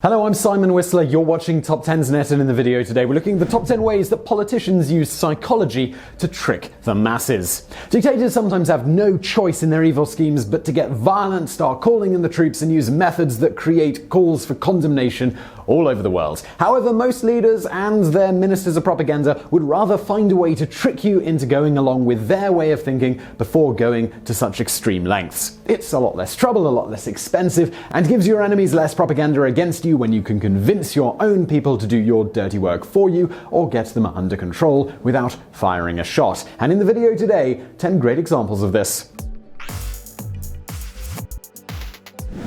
Hello, I'm Simon Whistler, you're watching TopTenzNet, and in the video today we're looking at the top 10 ways that politicians use psychology to trick the masses. Dictators sometimes have no choice in their evil schemes but to get violent, start calling in the troops, and use methods that create calls for condemnation all over the world. However, most leaders and their ministers of propaganda would rather find a way to trick you into going along with their way of thinking before going to such extreme lengths. It's a lot less trouble, a lot less expensive, and gives your enemies less propaganda against you when you can convince your own people to do your dirty work for you or get them under control without firing a shot. And in the video today, 10 great examples of this.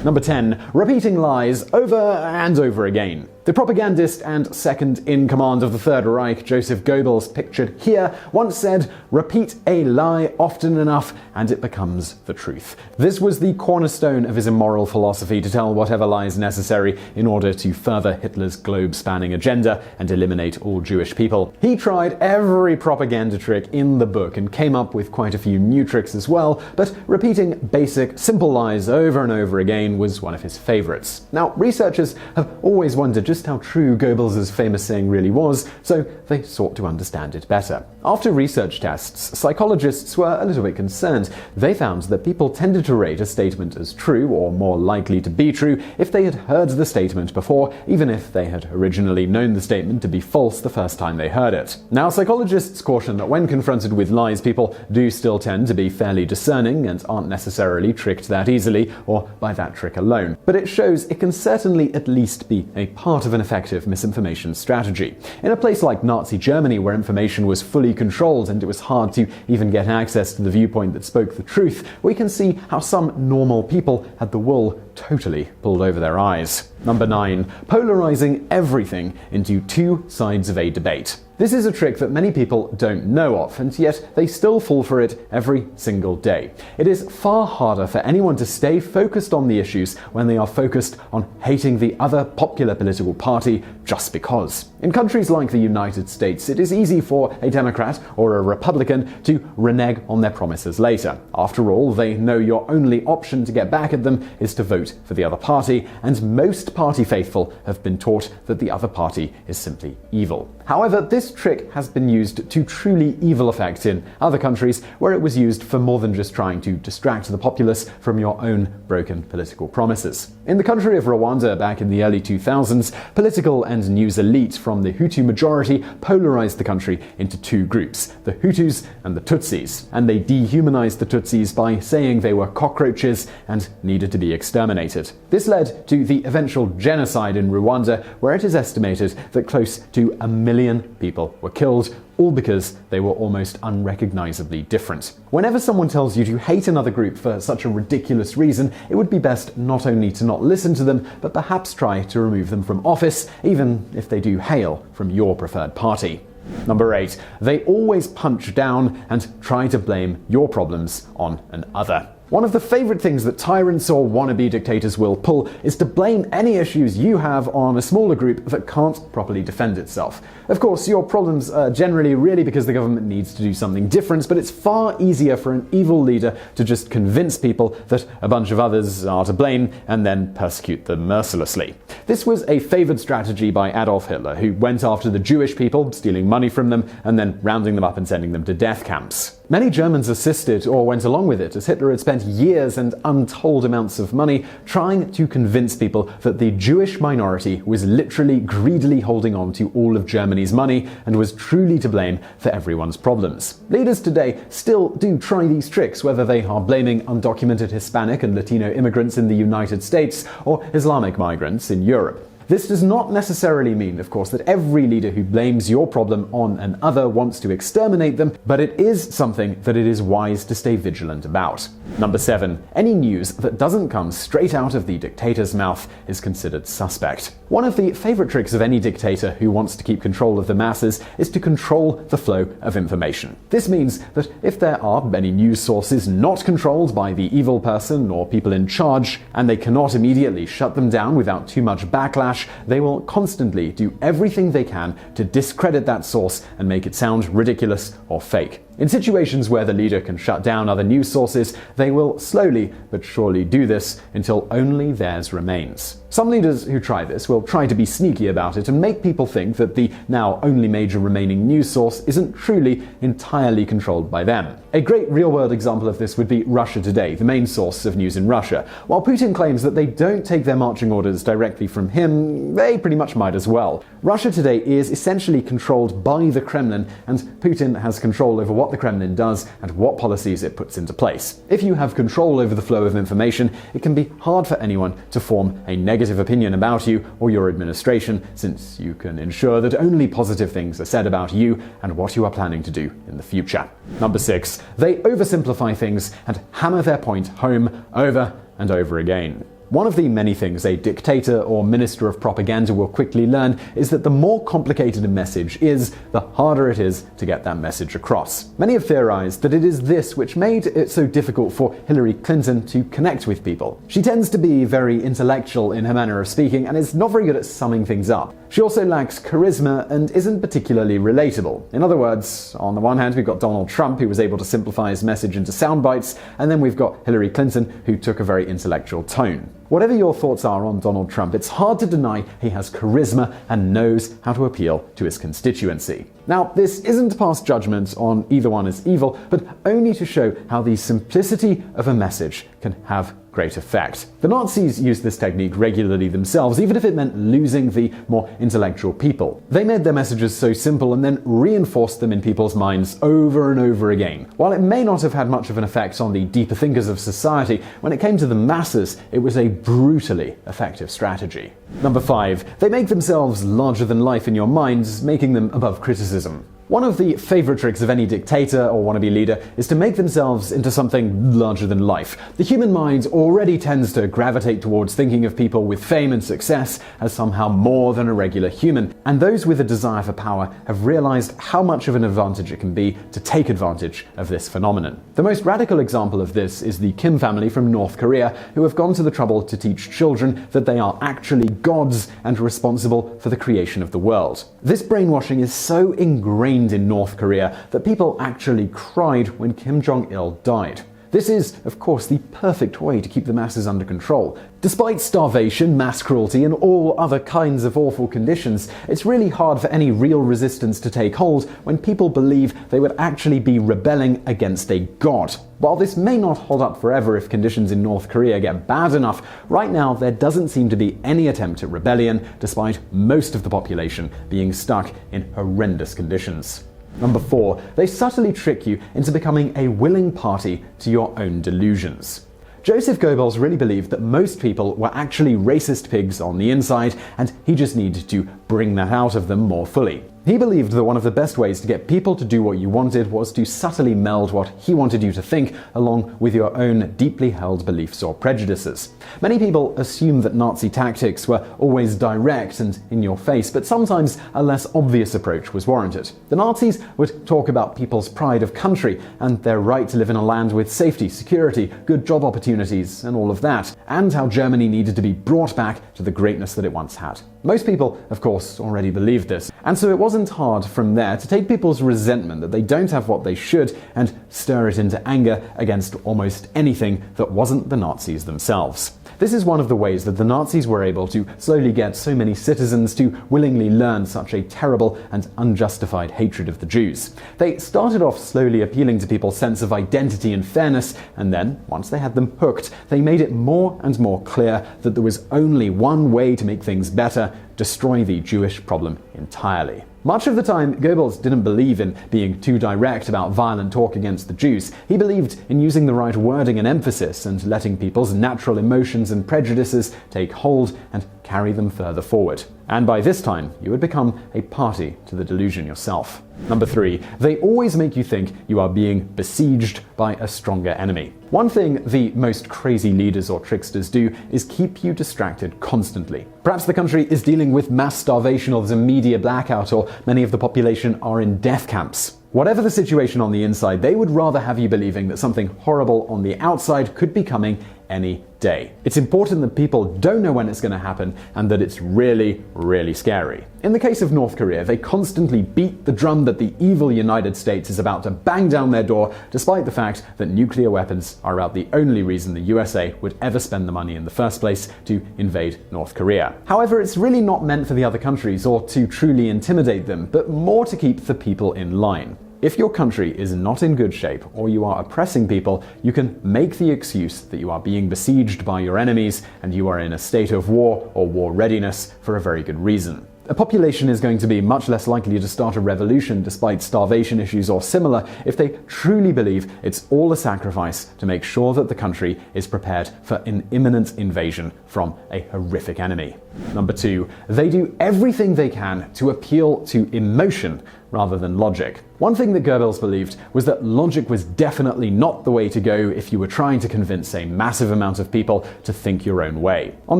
Number 10. Repeating lies over and over again. The propagandist and second-in-command of the Third Reich, Joseph Goebbels, pictured here, once said, "Repeat a lie often enough and it becomes the truth." This was the cornerstone of his immoral philosophy, to tell whatever lies necessary in order to further Hitler's globe-spanning agenda and eliminate all Jewish people. He tried every propaganda trick in the book and came up with quite a few new tricks as well, but repeating basic, simple lies over and over again was one of his favorites. Now, researchers have always wondered just how true Goebbels' famous saying really was, so they sought to understand it better. After research tests, psychologists were a little bit concerned. They found that people tended to rate a statement as true or more likely to be true if they had heard the statement before, even if they had originally known the statement to be false the first time they heard it. Now, psychologists caution that when confronted with lies, people do still tend to be fairly discerning and aren't necessarily tricked that easily or by that trick alone. But it shows it can certainly at least be a part of an effective misinformation strategy. In a place like Nazi Germany, where information was fully controlled and it was hard to even get access to the viewpoint that spoke the truth, we can see how some normal people had the wool totally pulled over their eyes. Number 9. Polarizing everything into two sides of a debate. This is a trick that many people don't know of, and yet they still fall for it every single day. It is far harder for anyone to stay focused on the issues when they are focused on hating the other popular political party just because. In countries like the United States, it is easy for a Democrat or a Republican to renege on their promises later. After all, they know your only option to get back at them is to vote for the other party, and most party faithful have been taught that the other party is simply evil. However, this trick has been used to truly evil effect in other countries, where it was used for more than just trying to distract the populace from your own broken political promises. In the country of Rwanda back in the early 2000s, political and news elite from the Hutu majority polarized the country into two groups, the Hutus and the Tutsis, and they dehumanized the Tutsis by saying they were cockroaches and needed to be exterminated. This led to the eventual genocide in Rwanda, where it is estimated that close to 1 million people were killed, all because they were almost unrecognizably different. Whenever someone tells you to hate another group for such a ridiculous reason, it would be best not only to not listen to them, but perhaps try to remove them from office, even if they do hail from your preferred party. Number 8. They always punch down and try to blame your problems on another. One of the favorite things that tyrants or wannabe dictators will pull is to blame any issues you have on a smaller group that can't properly defend itself. Of course, your problems are generally really because the government needs to do something different, but it's far easier for an evil leader to just convince people that a bunch of others are to blame and then persecute them mercilessly. This was a favored strategy by Adolf Hitler, who went after the Jewish people, stealing money from them and then rounding them up and sending them to death camps. Many Germans assisted or went along with it, as Hitler had spent years and untold amounts of money trying to convince people that the Jewish minority was literally greedily holding on to all of Germany's money and was truly to blame for everyone's problems. Leaders today still do try these tricks, whether they are blaming undocumented Hispanic and Latino immigrants in the United States or Islamic migrants in Europe. This does not necessarily mean, of course, that every leader who blames your problem on another wants to exterminate them, but it is something that it is wise to stay vigilant about. Number 7. Any news that doesn't come straight out of the dictator's mouth is considered suspect. One of the favorite tricks of any dictator who wants to keep control of the masses is to control the flow of information. This means that if there are any news sources not controlled by the evil person or people in charge, and they cannot immediately shut them down without too much backlash, they will constantly do everything they can to discredit that source and make it sound ridiculous or fake. In situations where the leader can shut down other news sources, they will slowly but surely do this until only theirs remains. Some leaders who try this will try to be sneaky about it and make people think that the now only major remaining news source isn't truly entirely controlled by them. A great real-world example of this would be Russia Today, the main source of news in Russia. While Putin claims that they don't take their marching orders directly from him, they pretty much might as well. Russia Today is essentially controlled by the Kremlin, and Putin has control over what the Kremlin does and what policies it puts into place. If you have control over the flow of information, it can be hard for anyone to form a negative opinion about you or your administration, since you can ensure that only positive things are said about you and what you are planning to do in the future. Number 6. They oversimplify things and hammer their point home over and over again. One of the many things a dictator or minister of propaganda will quickly learn is that the more complicated a message is, the harder it is to get that message across. Many have theorized that it is this which made it so difficult for Hillary Clinton to connect with people. She tends to be very intellectual in her manner of speaking and is not very good at summing things up. She also lacks charisma and isn't particularly relatable. In other words, on the one hand, we've got Donald Trump, who was able to simplify his message into sound bites, and then we've got Hillary Clinton, who took a very intellectual tone. Whatever your thoughts are on Donald Trump, it's hard to deny he has charisma and knows how to appeal to his constituency. Now, this isn't to pass judgment on either one as evil, but only to show how the simplicity of a message can have great effect. The Nazis used this technique regularly themselves, even if it meant losing the more intellectual people. They made their messages so simple and then reinforced them in people's minds over and over again. While it may not have had much of an effect on the deeper thinkers of society, when it came to the masses, it was a brutally effective strategy. Number 5. They make themselves larger than life in your minds, making them above criticism. One of the favorite tricks of any dictator or wannabe leader is to make themselves into something larger than life. The human mind already tends to gravitate towards thinking of people with fame and success as somehow more than a regular human, and those with a desire for power have realized how much of an advantage it can be to take advantage of this phenomenon. The most radical example of this is the Kim family from North Korea, who have gone to the trouble to teach children that they are actually gods and responsible for the creation of the world. This brainwashing is so ingrained in North Korea that people actually cried when Kim Jong-il died. This is, of course, the perfect way to keep the masses under control. Despite starvation, mass cruelty, and all other kinds of awful conditions, it's really hard for any real resistance to take hold when people believe they would actually be rebelling against a god. While this may not hold up forever if conditions in North Korea get bad enough, right now there doesn't seem to be any attempt at rebellion, despite most of the population being stuck in horrendous conditions. Number 4. They subtly trick you into becoming a willing party to your own delusions. Joseph Goebbels really believed that most people were actually racist pigs on the inside, and he just needed to bring that out of them more fully. He believed that one of the best ways to get people to do what you wanted was to subtly meld what he wanted you to think along with your own deeply held beliefs or prejudices. Many people assume that Nazi tactics were always direct and in your face, but sometimes a less obvious approach was warranted. The Nazis would talk about people's pride of country and their right to live in a land with safety, security, good job opportunities, and all of that, and how Germany needed to be brought back to the greatness that it once had. Most people, of course, already believed this, and so it wasn't hard from there to take people's resentment that they don't have what they should and stir it into anger against almost anything that wasn't the Nazis themselves. This is one of the ways that the Nazis were able to slowly get so many citizens to willingly learn such a terrible and unjustified hatred of the Jews. They started off slowly appealing to people's sense of identity and fairness, and then, once they had them hooked, they made it more and more clear that there was only one way to make things better: destroy the Jewish problem entirely. Much of the time, Goebbels didn't believe in being too direct about violent talk against the Jews. He believed in using the right wording and emphasis and letting people's natural emotions and prejudices take hold and carry them further forward. And by this time, you had become a party to the delusion yourself. Number 3. They always make you think you are being besieged by a stronger enemy. One thing the most crazy leaders or tricksters do is keep you distracted constantly. Perhaps the country is dealing with mass starvation, or there's a media blackout, or many of the population are in death camps. Whatever the situation on the inside, they would rather have you believing that something horrible on the outside could be coming any day. It's important that people don't know when it's going to happen and that it's really, really scary. In the case of North Korea, they constantly beat the drum that the evil United States is about to bang down their door, despite the fact that nuclear weapons are about the only reason the USA would ever spend the money in the first place to invade North Korea. However, it's really not meant for the other countries or to truly intimidate them, but more to keep the people in line. If your country is not in good shape or you are oppressing people, you can make the excuse that you are being besieged by your enemies and you are in a state of war or war readiness for a very good reason. A population is going to be much less likely to start a revolution despite starvation issues or similar if they truly believe it's all a sacrifice to make sure that the country is prepared for an imminent invasion from a horrific enemy. Number 2, they do everything they can to appeal to emotion rather than logic. One thing that Goebbels believed was that logic was definitely not the way to go if you were trying to convince a massive amount of people to think your own way. On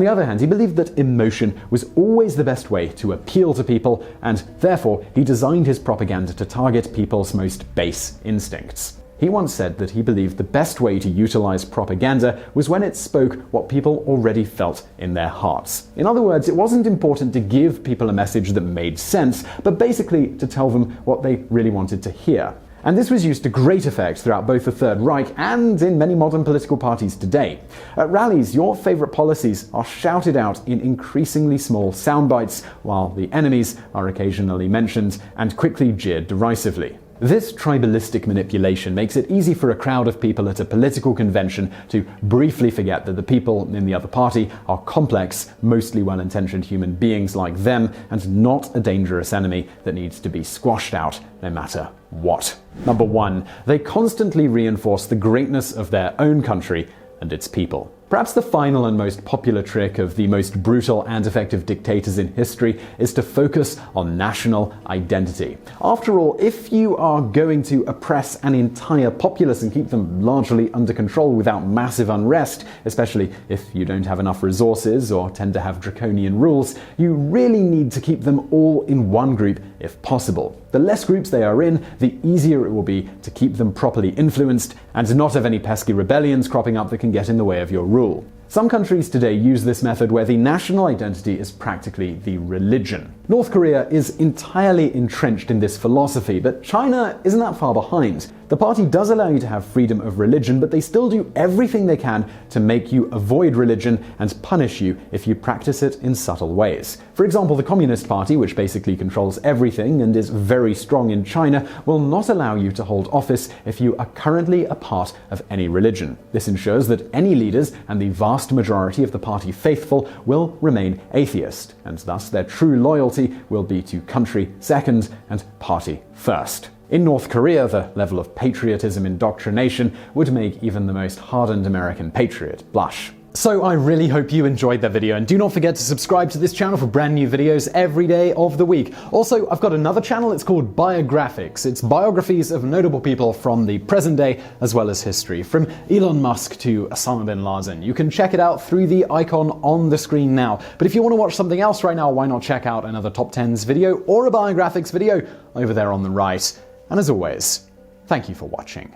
the other hand, he believed that emotion was always the best way to appeal to people, and therefore he designed his propaganda to target people's most base instincts. He once said that he believed the best way to utilize propaganda was when it spoke what people already felt in their hearts. In other words, it wasn't important to give people a message that made sense, but basically to tell them what they really wanted to hear. And this was used to great effect throughout both the Third Reich and in many modern political parties today. At rallies, your favorite policies are shouted out in increasingly small sound bites, while the enemies are occasionally mentioned and quickly jeered derisively. This tribalistic manipulation makes it easy for a crowd of people at a political convention to briefly forget that the people in the other party are complex, mostly well-intentioned human beings like them, and not a dangerous enemy that needs to be squashed out no matter what. Number 1, they constantly reinforce the greatness of their own country and its people. Perhaps the final and most popular trick of the most brutal and effective dictators in history is to focus on national identity. After all, if you are going to oppress an entire populace and keep them largely under control without massive unrest, especially if you don't have enough resources or tend to have draconian rules, you really need to keep them all in one group if possible. The less groups they are in, the easier it will be to keep them properly influenced and not have any pesky rebellions cropping up that can get in the way of your rule. Some countries today use this method where the national identity is practically the religion. North Korea is entirely entrenched in this philosophy, but China isn't that far behind. The party does allow you to have freedom of religion, but they still do everything they can to make you avoid religion and punish you if you practice it in subtle ways. For example, the Communist Party, which basically controls everything and is very strong in China, will not allow you to hold office if you are currently a part of any religion. This ensures that any leaders and the vast majority of the party faithful will remain atheist, and thus their true loyalty will be to country second and party first. In North Korea, the level of patriotism indoctrination would make even the most hardened American patriot blush. So I really hope you enjoyed that video, and do not forget to subscribe to this channel for brand new videos every day of the week. Also, I've got another channel, it's called Biographics. It's biographies of notable people from the present day as well as history, from Elon Musk to Osama bin Laden. You can check it out through the icon on the screen now. But if you want to watch something else right now, why not check out another TopTenz video or a Biographics video over there on the right. And as always, thank you for watching.